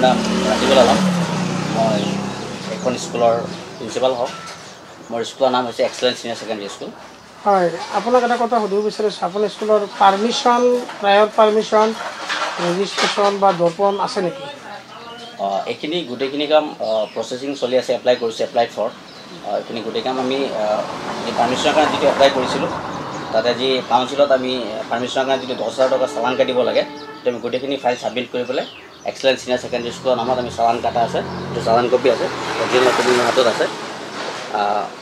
নাম ৰাজিবুল আলম। মই এখন স্কুলৰ প্ৰিন্সিপাল হওঁ। মোৰ স্কুলৰ নাম হৈছে এক্সেলেন্স চিনিয়ৰ ছেকেণ্ডেৰী স্কুল। হয়, আপোনাক এটা কথা সুধিব বিচাৰিছোঁ, আপোনাৰ স্কুলৰ পাৰ্মিশ্যন, প্ৰায়ৰ পাৰ্মিশ্যন, ৰেজিষ্ট্ৰেশ্যন বা দৰ্পণ আছে নেকি? এইখিনি গোটেইখিনি কাম প্ৰচেছিং চলি আছে, এপ্লাই কৰিছোঁ, এপ্লাই ফৰ। এইখিনি গোটেই কাম আমি পাৰ্মিশ্যনৰ কাৰণে যিটো এপ্লাই কৰিছিলোঁ, তাতে যি কাউন্সিলত আমি পাৰ্মিশ্যনৰ কাৰণে যিটো 10,000 টকা চালান কাটিব লাগে, সেইটো আমি গোটেইখিনি ফাইল ছাবমিট কৰি পেলাই এক্সেলেন্স চিনিয়ৰ ছেকেণ্ডেৰী স্কুলৰ নামত আমি চালান কাটা আছে, সেইটো চালান কপি আছে, অৰিজিনেল মোৰ হাতত আছে।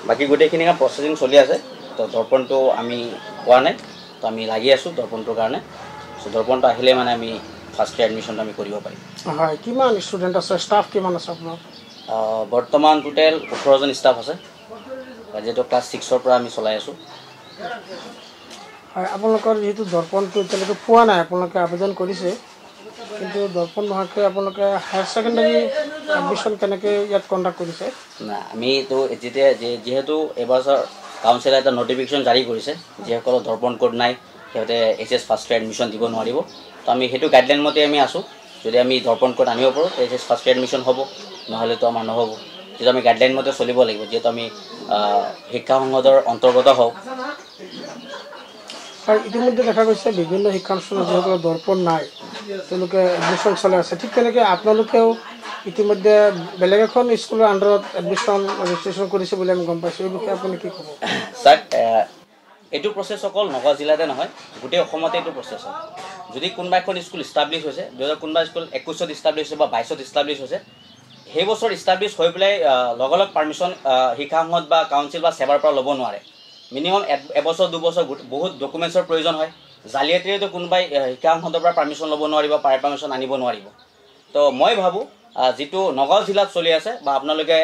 বাকী গোটেইখিনি কাম প্ৰচেছিং চলি আছে। তো দৰ্পণটো আমি পোৱা নাই, তো আমি লাগি আছোঁ দৰ্পণটোৰ কাৰণে। চ' দৰ্পণটো আহিলে মানে আমি ফাৰ্ষ্ট ইয়াৰ এডমিশ্যনটো আমি কৰিব পাৰিম। হয়, কিমান ষ্টুডেণ্ট আছে, ষ্টাফ কিমান আছে আপোনাৰ? বৰ্তমান টোটেল 18জন ষ্টাফ আছে, যিহেতু ক্লাছ 6ৰ পৰা আমি চলাই আছোঁ। হয়, আপোনালোকৰ যিহেতু দৰ্পণটো এতিয়ালৈকে পোৱা নাই, আপোনালোকে আবেদন কৰিছে, কিন্তু দৰ্পণ নোহোৱাকৈ আপোনালোকে হায়াৰ ছেকেণ্ডেৰী এডমিশ্যন কেনেকৈ ইয়াত কণ্ডাক্ট কৰিছে? নাই, আমিতো যেতিয়া যিহেতু এইবছৰ কাউন্সিলে এটা নটিফিকেশ্যন জাৰি কৰিছে, যিসকলৰ দৰ্পণ কোড নাই সিহঁতে HS ফাৰ্ষ্ট ইয়াৰ এডমিশ্যন দিব নোৱাৰিব। তো আমি সেইটো গাইডলাইন মতে আমি আছোঁ। যদি আমি দৰ্পণ কোড আনিব পাৰোঁ HS ফাৰ্ষ্ট ইয়াৰ এডমিশ্যন হ'ব, নহ'লেতো আমাৰ নহ'ব। যিহেতু আমি গাইডলাইন মতে চলিব লাগিব, যিহেতু আমি শিক্ষা সংসদৰ অন্তৰ্গত হওঁ। হয়, ইতিমধ্যে দেখা গৈছে বিভিন্ন শিক্ষানুষ্ঠানত যিসকলৰ দৰ্পণ নাই তেওঁলোকে এডমিশ্যন চলাই আছে, ঠিক তেনেকৈ আপোনালোকেও ইতিমধ্যে বেলেগ এখন স্কুলৰ আণ্ডাৰত এডমিশ্যন ৰেজিষ্ট্ৰেশ্যন কৰিছে বুলি আমি গম পাইছোঁ। এই বিষয়ে আপুনি কি ক'ব? ছাৰ, এইটো প্ৰচেছ অকল নগাঁও জিলাতে নহয়, গোটেই অসমতে এইটো প্ৰচেছ হয়। যদি কোনোবা এখন স্কুল ইষ্টাব্লিছ হৈছে, কোনোবা স্কুল 21ত ইষ্টাব্লিছ হৈছে বা 22ত ইষ্টাব্লিছ হৈছে, সেই বছৰ ইষ্টাব্লিছ হৈ পেলাই লগালগ পাৰ্মিশ্যন শিক্ষা সংসদ বা কাউন্সিল বা সেৱাৰ পৰা ল'ব নোৱাৰে। মিনিমাম এবছৰ 2 বছৰ বহুত ডকুমেণ্টছৰ প্ৰয়োজন হয়। জালিয়াতিৰেতো কোনোবাই শিক্ষা সংসদৰ পৰা পাৰ্মিশ্যন ল'ব নোৱাৰিব, পাৰ্মিশ্যন আনিব নোৱাৰিব। তো মই ভাবোঁ যিটো নগাঁও জিলাত চলি আছে বা আপোনালোকে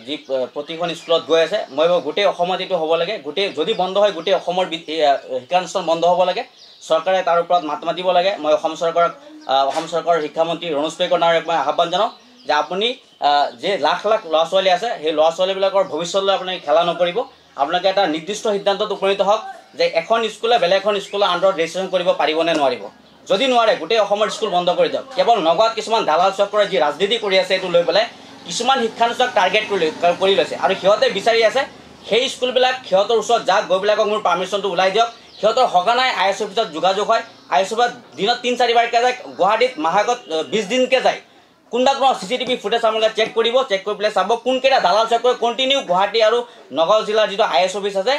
যি প্ৰতিখন স্কুলত গৈ আছে, মই ভাবোঁ গোটেই অসমত এইটো হ'ব লাগে। যদি বন্ধ হয় গোটেই অসমৰ শিক্ষানুষ্ঠান বন্ধ হ'ব লাগে। চৰকাৰে তাৰ ওপৰত মাত মাতিব লাগে। মই অসম চৰকাৰৰ শিক্ষামন্ত্ৰী ৰনোজ পেগুৰ ডাঙৰীয়াক মই আহ্বান জনাওঁ যে আপুনি যে লাখ লাখ ল'ৰা ছোৱালী আছে, সেই ল'ৰা ছোৱালীবিলাকৰ ভৱিষ্যতলৈ আপুনি খেলা নকৰিব। আপোনালোকে এটা নিৰ্দিষ্ট সিদ্ধান্তত উপনীত হওক যে এখন স্কুলে বেলেগ এখন স্কুলৰ আণ্ডাৰত ৰেজিষ্ট্ৰেশ্যন কৰিব পাৰিবনে নোৱাৰিব। যদি নোৱাৰে গোটেই অসমৰ স্কুল বন্ধ কৰি দিয়ক। কেৱল নগাঁৱত কিছুমান দালাল চক্ৰই যি ৰাজনীতি কৰি আছে এইটো লৈ পেলাই কিছুমান শিক্ষানুষ্ঠানক টাৰ্গেট কৰি লৈছে, আৰু সিহঁতে বিচাৰি আছে সেই স্কুলবিলাক সিহঁতৰ ওচৰত যাক গৈ পেলাই মোৰ পাৰ্মিশ্যনটো ওলাই দিয়ক। সিহঁতৰ সঘনাই IS অফিচত যোগাযোগ হয়। IS অফিচত দিনত 3-4 বাৰকৈ যায়, গুৱাহাটীত মাহেকত 20 দিনকৈ যায়। কোনোবা কোনো CCTV ফুটেজ আপোনালোকে চেক কৰিব, চেক কৰি পেলাই চাব কোনকেইটা দালাল চক্ৰই কণ্টিনিউ গুৱাহাটী আৰু নগাঁও জিলাৰ যিটো IS অফিচ আছে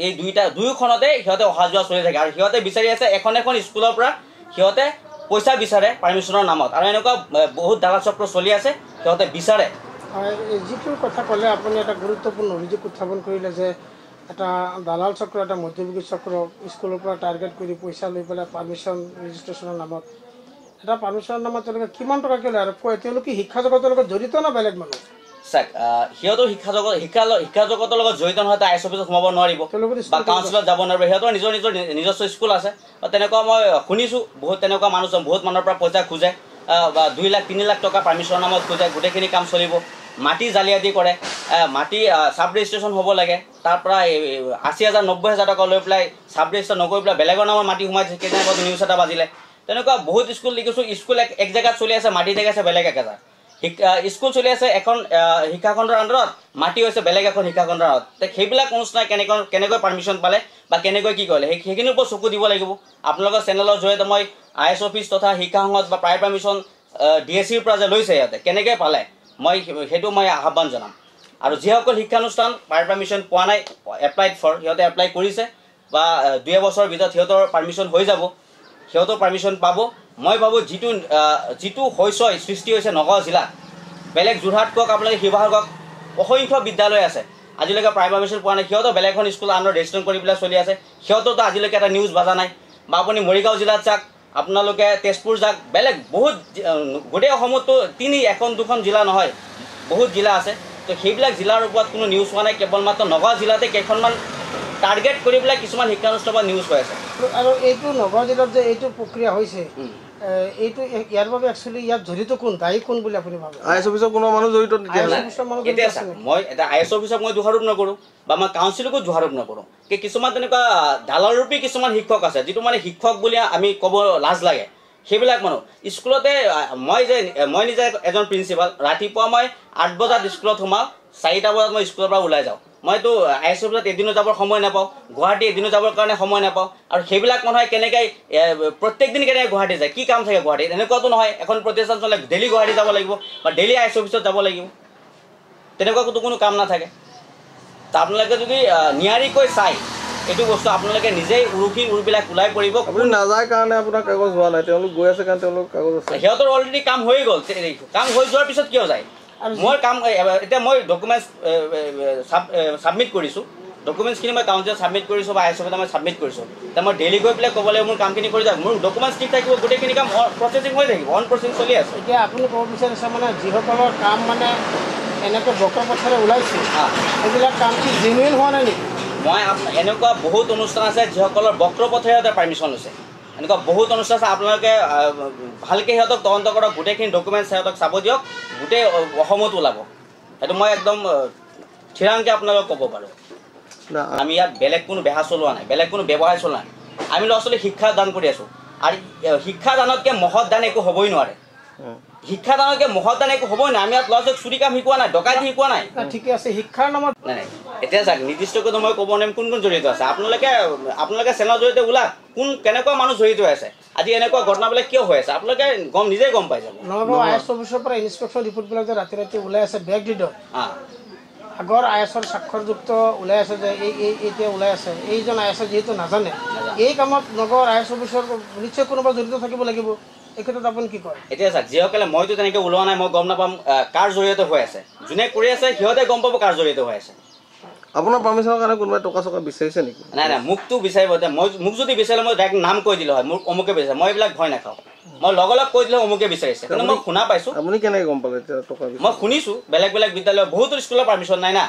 এই দুয়োখনতে সিহঁতে অহা যোৱা চলি থাকে, আৰু সিহঁতে বিচাৰি আছে এখন স্কুলৰ পৰা সিহঁতে পইচা বিচাৰে পাৰ্মিশ্যনৰ নামত, আৰু এনেকুৱা বহুত দালাল চক্ৰ চলি আছে, সিহঁতে বিচাৰে। হয়, যিটো কথা ক'লে আপুনি এটা গুৰুত্বপূৰ্ণ অভিযোগ উত্থাপন কৰিলে যে এটা দালাল চক্ৰ, এটা মধ্যভোগী চক্ৰ স্কুলৰ পৰা টাৰ্গেট কৰি পইচা লৈ পেলাই পাৰ্মিশ্যন ৰেজিষ্ট্ৰেশ্যনৰ নামত, এটা পাৰ্মিশ্যনৰ নামত তেওঁলোকে কিমান টকাকৈ লয়, আৰু তেওঁলোকে শিক্ষা জগতৰ লগত জড়িত না বেলেগ মানুহ? চাওক, সিহঁতৰ শিক্ষা জগতৰ লগত জড়িত নহয়, IS অফিচত সোমাব নোৱাৰিব বা কাউন্সিলত যাব নোৱাৰিব। সিহঁতৰ নিজস্ব স্কুল আছে। তেনেকুৱা মই শুনিছোঁ বহুত তেনেকুৱা মানুহ, বহুত মানুহৰ পৰা পইচা খোজে, বা 2 লাখ 3 লাখ টকা পাৰ্মিশ্যনৰ নামত খোজে। গোটেইখিনি কাম চলিব। মাটি জালিয়াতি কৰে, মাটি চাব ৰেজিষ্ট্ৰেশ্যন হ'ব লাগে, তাৰ পৰা 80,000 90,000 টকা লৈ পেলাই চাব ৰেজিষ্টাৰ নকৰি পেলাই বেলেগৰ নামত মাটি সোমাইছে। কেতিয়াবা নিউজ এটা বাজিলে তেনেকুৱা বহুত স্কুল দেখিছোঁ। স্কুল এক জেগাত চলি আছে, মাটি জেগা আছে বেলেগ এক জেগাত। স্কুল চলি আছে এখন শিক্ষাখণ্ডৰ আণ্ডাৰত, মাটি হৈছে বেলেগ এখন শিক্ষাখণ্ডৰ আণ্ডাৰত। সেইবিলাক অনুষ্ঠানে কেনেকৈ পাৰ্মিশ্যন পালে বা কেনেকৈ কি কৰিলে সেইখিনিৰ ওপৰত চকু দিব লাগিব। আপোনালোকৰ চেনেলৰ জৰিয়তে মই IS অফিচ তথা শিক্ষা সংসদ বা প্ৰায় পাৰ্মিশ্যন DSCৰ পৰা যে লৈছে সিহঁতে কেনেকৈ পালে সেইটো মই আহ্বান জনাম। আৰু যিসকল শিক্ষানুষ্ঠান প্ৰায় পাৰ্মিশ্যন পোৱা নাই, এপ্লাইড ফৰ, সিহঁতে এপ্লাই কৰিছে বা 2 বছৰৰ ভিতৰত সিহঁতৰ পাৰ্মিশ্যন হৈ যাব, সিহঁতৰ পাৰ্মিশ্যন পাব। মই ভাবোঁ যিটো সৃষ্টি হৈছে নগাঁও জিলাত, বেলেগ যোৰহাট কওক, আপোনালোকে শিৱসাগৰ কওক, অসংখ্য বিদ্যালয় আছে আজিলৈকে প্ৰায় পাৰ্মিশ্যন পোৱা নাই। সিহঁতৰ বেলেগ এখন স্কুল আণ্ডাৰত ৰেজিষ্ট্ৰেশ্যন কৰি পেলাই চলি আছে, সিহঁতৰতো আজিলৈকে এটা নিউজ বাজা নাই। বা আপুনি মৰিগাঁও জিলাত চাওক, আপোনালোকে তেজপুৰ যাওক, বেলেগ বহুত গোটেই অসমতো 1 2খন জিলা নহয়, বহুত জিলা আছে। তো সেইবিলাক জিলাৰ ওপৰত কোনো নিউজ হোৱা নাই। কেৱল মাত্ৰ নগাঁও জিলাতে কেইখনমান টাৰ্গেট কৰি পেলাই কিছুমান শিক্ষানুষ্ঠানৰ নিউজ হৈ আছে। আৰু এইটো নগাঁও জিলাত যে এইটো প্ৰক্ৰিয়া হৈছে, এইটো ইয়াৰ বাবে একচুৱেলি ইয়াত জড়িত কোন, দায়ী কোন বুলি আপুনি ভাবে? IS অফিচৰ কোনো মানুহ জড়িত? এতিয়া মই এটা IS অফিচক মই দোষাৰোপ নকৰোঁ বা মই কাউন্সিলকো দোষাৰোপ নকৰোঁ। কিছুমান তেনেকুৱা দালালৰূপী কিছুমান শিক্ষক আছে, যিটো মানে শিক্ষক বুলি আমি ক'ব লাজ লাগে। সেইবিলাক মানুহ স্কুলতে মই নিজে এজন প্ৰিন্সিপাল ৰাতিপুৱা মই 8 বজাত স্কুলত সোমাওঁ 4টা বজাত মই স্কুলৰ পৰা ওলাই যাওঁ মইতো আই এছ অফিচত এদিনো যাবৰ সময় নাপাওঁ গুৱাহাটী এদিনো যাবৰ কাৰণে সময় নাপাওঁ আৰু সেইবিলাক মানুহে কেনেকৈ প্ৰত্যেক দিন কেনেকৈ গুৱাহাটী যায় কি কাম থাকে গুৱাহাটীত এনেকুৱাতো নহয় এখন প্ৰতিষ্ঠান চলে ডেইলি গুৱাহাটী যাব লাগিব বা ডেইলি আই এছ অফিচত যাব লাগিব তেনেকুৱাতো কোনো কাম নাথাকে তা আপোনালোকে যদি নিয়াৰিকৈ চাই এইটো বস্তু আপোনালোকে নিজেই উৰবিলাক ওলাই পৰিব আপুনি নাযায় কাৰণে আপোনাৰ কাগজ হোৱা নাই তেওঁলোক গৈ আছে কাৰণে তেওঁলোক কাগজ আছে সিহঁতৰ অলৰেডি কাম হৈ গ'ল কাম হৈ যোৱাৰ পিছত কিয় যায় মই কাম এতিয়া মই ডকুমেণ্টছ ছাবমিট কৰিছোঁ ডকুমেণ্টছখিনি মই কাউন্সিলত ছাবমিট কৰিছোঁ বা আই এছ অফিচত মই ছাবমিট কৰিছোঁ এতিয়া মই ডেইলি গৈ পেলাই ক'ব লাগিব মোৰ কামখিনি কৰি যাওক মোৰ ডকুমেণ্টছ ঠিক থাকিব গোটেইখিনি কাম প্ৰচেছিং হৈ থাকিব অন প্ৰচেছিং চলি আছে এতিয়া আপুনি ক'ব বিচাৰিছে মানে যিসকলৰ কাম মানে এনেকৈ বক্ৰ পথেৰে ওলাইছে সেইবিলাক কাম কি জেনুইন হোৱা নাই নেকি মই এনেকুৱা বহুত অনুষ্ঠান আছে যিসকলৰ বক্ৰ পথেৰে পাৰ্মিশ্যন লৈছে এনেকুৱা বহুত অনুষ্ঠান আছে আপোনালোকে ভালকৈ সিহঁতক তদন্ত কৰক গোটেইখিনি ডকুমেণ্টছ সিহঁতক চাব দিয়ক গোটেই অসমত ওলাব সেইটো মই একদম থিৰাংকৈ আপোনালোকক ক'ব পাৰোঁ আমি ইয়াত বেলেগ কোনো বেহা চলোৱা নাই বেলেগ কোনো ব্যৱসায় চলোৱা নাই আমি ল'ৰা ছোৱালীক শিক্ষা দান কৰি আছোঁ আৰু শিক্ষা দানতকৈ মহৎ দান একো হ'বই নোৱাৰে শিক্ষা দানতকৈ মহৎ দান একো হ'বই নাই আমি ইয়াত ল'ৰা ছোৱালীক চুৰি কাম শিকোৱা নাই ডকাইতি শিকোৱা নাই ঠিকে আছে শিক্ষাৰ নামত নাই নাই এতিয়া চাওক নিৰ্দিষ্টকৈ মই ক'ব নোৱাৰিম কোন কোন জড়িত আছে আপোনালোকে চেনেলৰ জৰিয়তে ওলাক কোন কেনেকুৱা মানুহ জড়িত হৈ আছে আজি এনেকুৱা ঘটনাবিলাক কিয় হৈ আছে আপোনালোকে নিজেই গম পাই যাব নগাঁও আই এছ অফিচৰ পৰা ইনস্পেকশ্যন ৰিপৰ্টবিলাক যে ৰাতি ৰাতি ওলাই আছে বেক ডিডত আগৰ আই এছৰ স্বাক্ষৰযুক্ত ওলাই আছে যে এতিয়া ওলাই আছে এইজন আই এছৰ যিহেতু নাজানে এই কামত নগৰ আই এছ অফিচৰ নিশ্চয় কোনোবা জড়িত থাকিব লাগিব এই ক্ষেত্ৰত আপুনি কি কয় এতিয়া চাওক যিসকলে মইতো তেনেকৈ ওলোৱা নাই মই গম নাপাম কাৰ জৰিয়তে হৈ আছে যোনে কৰি আছে সিহঁতে গম পাব কাৰ জৰিয়তে হৈ আছে আপোনাৰ পাৰ্মিশ্যনৰ কাৰণে কোনোবাই টকা চকা বিচাৰিছে নেকি নাই নাই মোকতো বিচাৰিব এতিয়া মোক যদি বিচাৰিলে মই ডাইৰেক্ট নাম কৈ দিলোঁ হয় মোক অমুকে বিচাৰে মই এইবিলাক ভয় নাখাওঁ মই লগে কৈ দিলোঁ অমুকে বিচাৰিছে কিন্তু মই শুনা পাইছোঁ আপুনি কেনেকৈ গম পালে এতিয়া টকা মই শুনিছোঁ বেলেগ বিদ্যালয় বহুতো স্কুলৰ পাৰ্মিশ্যন নাই না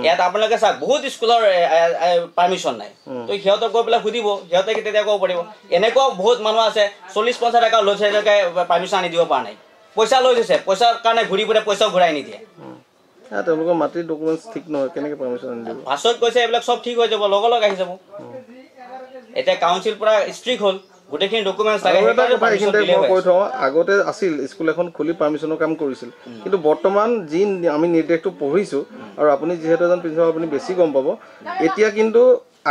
ইয়াত আপোনালোকে চাওক বহুত স্কুলৰ পাৰ্মিশ্যন নাই তো সিহঁতক গৈ পেলাই সুধিব সিহঁতে তেতিয়া ক'ব পাৰিব এনেকুৱাও বহুত মানুহ আছে 40-50 টকা লৈছে তেওঁলোকে পাৰ্মিশ্যন আনি দিব পৰা নাই পইচা লৈ থৈছে পইচাৰ কাৰণে ঘূৰি ফুৰে পইচাও ঘূৰাই নিদিয়ে তেওঁলোকৰ মাটিৰ ডকুমেণ্টছ ঠিক নহয় কেনেকৈ পাৰ্মিশ্যন আনি দিব পাছত কৈছে এইবিলাক চব ঠিক হৈ যাব লগ আহি যাব এতিয়া কাউন্সিল পৰা ষ্ট্ৰিক্ট হ'ল গোটেইখিনি ডকুমেণ্টছ কৈ থওঁ আগতে আছিল স্কুল এখন খুলি পাৰ্মিশ্যনৰ কাম কৰিছিল কিন্তু বৰ্তমান যি আমি নিৰ্দেশটো পঢ়িছোঁ আৰু আপুনি যিহেতু এজন প্ৰিন্সিপাল আপুনি বেছি গম পাব এতিয়া কিন্তু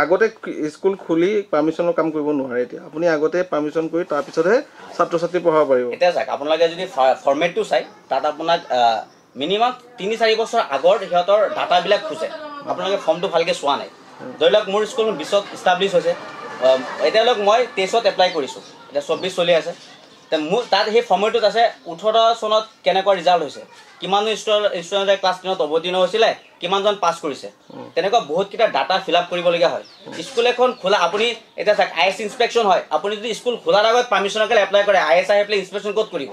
আগতে স্কুল খুলি পাৰ্মিশ্যনৰ কাম কৰিব নোৱাৰে এতিয়া আপুনি আগতে পাৰ্মিশ্যন কৰি তাৰপিছতহে ছাত্ৰ ছাত্ৰী পঢ়াব পাৰিব এতিয়া চাওক আপোনালোকে যদি ফৰ্মেটটো চাই তাত আপোনাক মিনিমাম 3-4 বছৰ আগৰ সিহঁতৰ ডাটাবিলাক খোজে আপোনালোকে ফৰ্মটো ভালকৈ চোৱা নাই ধৰি লওক মোৰ স্কুল 20ত ইষ্টাব্লিছ হৈছে এতিয়ালৈকে মই 23ত এপ্লাই কৰিছোঁ এতিয়া 24 চলি আছে এতিয়া মোৰ তাত সেই ফৰ্মেটটোত আছে 18 চনত কেনেকুৱা ৰিজাল্ট হৈছে কিমানজন ষ্টুডেণ্টে ক্লাছ 10ত অৱতীৰ্ণ হৈছিলে কিমানজন পাছ কৰিছে তেনেকুৱা বহুতকেইটা ডাটা ফিল আপ কৰিবলগীয়া হয় স্কুল এখন খোলা আপুনি এতিয়া চাওক আই এছ ইনস্পেকশ্যন হয় আপুনি যদি স্কুল খোলাৰ আগত পাৰ্মিশ্যনৰ কাৰণে এপ্লাই কৰে আই এছ আহি পেলাই ইনস্পেকশ্যন ক'ত কৰিব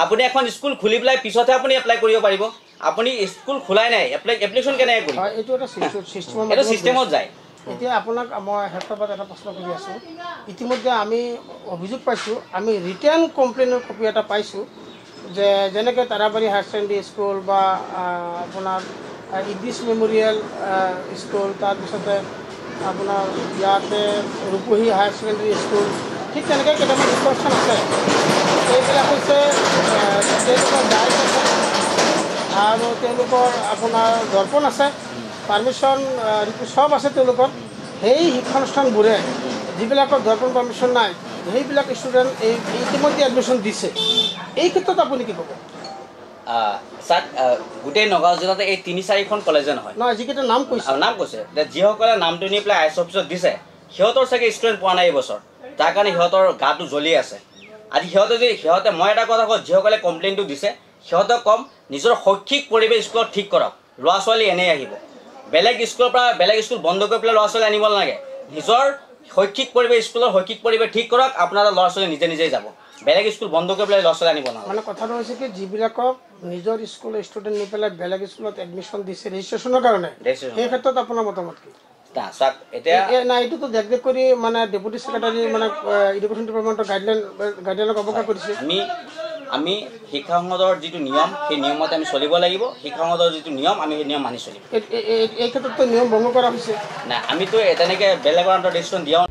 আপুনি এখন স্কুল খুলি পেলাই পিছতহে আপুনি এপ্লাই কৰিব পাৰিব আপুনি স্কুল খোলাই নাই এপ্লিকেশ্যন কেনেকৈ কৰিব এইটো এটা চিষ্টেমত যায় এতিয়া আপোনাক মই হেডপাত এটা প্ৰশ্ন কৰি আছোঁ ইতিমধ্যে আমি অভিযোগ পাইছোঁ আমি ৰিটাৰ্ণ কমপ্লেইনৰ কপি এটা পাইছোঁ যে যেনেকৈ তাৰাবাৰী হায়াৰ ছেকেণ্ডেৰী স্কুল বা আপোনাৰ ইডিছ মেমৰিয়েল স্কুল তাৰপিছতে আপোনাৰ ইয়াতে ৰূপহী হায়াৰ ছেকেণ্ডেৰী স্কুল ঠিক তেনেকৈ কেইটামান ইনষ্ট্ৰাকশ্যন আছে এইবিলাক হৈছে তেওঁলোকৰ ডাইট আছে আৰু তেওঁলোকৰ আপোনাৰ দৰ্পণ আছে পাৰ্মিশ্যন চব আছে তেওঁলোকৰ সেই শিক্ষানুষ্ঠানবোৰে যিবিলাকৰ দৰ্পণ পাৰ্মিশ্যন নাই সেইবিলাক ষ্টুডেণ্ট ইতিমধ্যে এডমিশ্যন দিছে এই ক্ষেত্ৰত আপুনি কি ক'ব চাওক গোটেই নগাঁও জিলাতে এই 3-4খন কলেজে নহয় যিকেইটা নাম কৈছে যিসকলে নামটো নি পেলাই আই এছ অফিচত দিছে সিহঁতৰ চাগে ষ্টুডেণ্ট পোৱা নাই এইবছৰ তাৰ কাৰণে সিহঁতৰ গাটো জ্বলি আছে আজি সিহঁতে মই এটা কথা কওঁ যিসকলে কমপ্লেইনটো দিছে সিহঁতক কম নিজৰ শৈক্ষিক পৰিৱেশ স্কুলত ঠিক কৰক ল'ৰা ছোৱালী এনেই আহিব বেলেগ স্কুলৰ পৰা বেলেগ স্কুল বন্ধ কৰি পেলাই ল'ৰা ছোৱালী আনিব নালাগে নিজৰ শৈক্ষিক পৰিৱেশ স্কুলৰ শৈক্ষিক পৰিৱেশ ঠিক কৰক আপোনাৰ ল'ৰা ছোৱালী নিজেই যাব বেলেগ স্কুল বন্ধ কৰি পেলাই ল'ৰা ছোৱালী আনিব নালাগে মানে কথাটো হৈছে কি যিবিলাকক নিজৰ স্কুলৰ ষ্টুডেণ্ট নি পেলাই বেলেগ স্কুলত এডমিশ্যন দিছে ৰেজিষ্ট্ৰেশ্যনৰ কাৰণে সেই ক্ষেত্ৰত আপোনাৰ মতামত কি চাওক এতিয়া নাই এইটোতো দেখ কৰি মানে ডেপুটি ছেক্ৰেটাৰী মানে এডুকেশ্যন ডিপাৰ্টমেণ্টৰ গাইডলাইনক অৱজ্ঞা কৰিছে আমি শিক্ষা সংসদৰ যিটো নিয়ম সেই নিয়মতে আমি চলিব লাগিব শিক্ষা সংসদৰ যিটো নিয়ম আমি সেই নিয়ম মানি চলিম এই ক্ষেত্ৰতো নিয়ম ভংগ কৰা হৈছে নাই আমিতো তেনেকৈ বেলেগৰ আণ্ডাৰত ডিচিশ্যন দিয়াও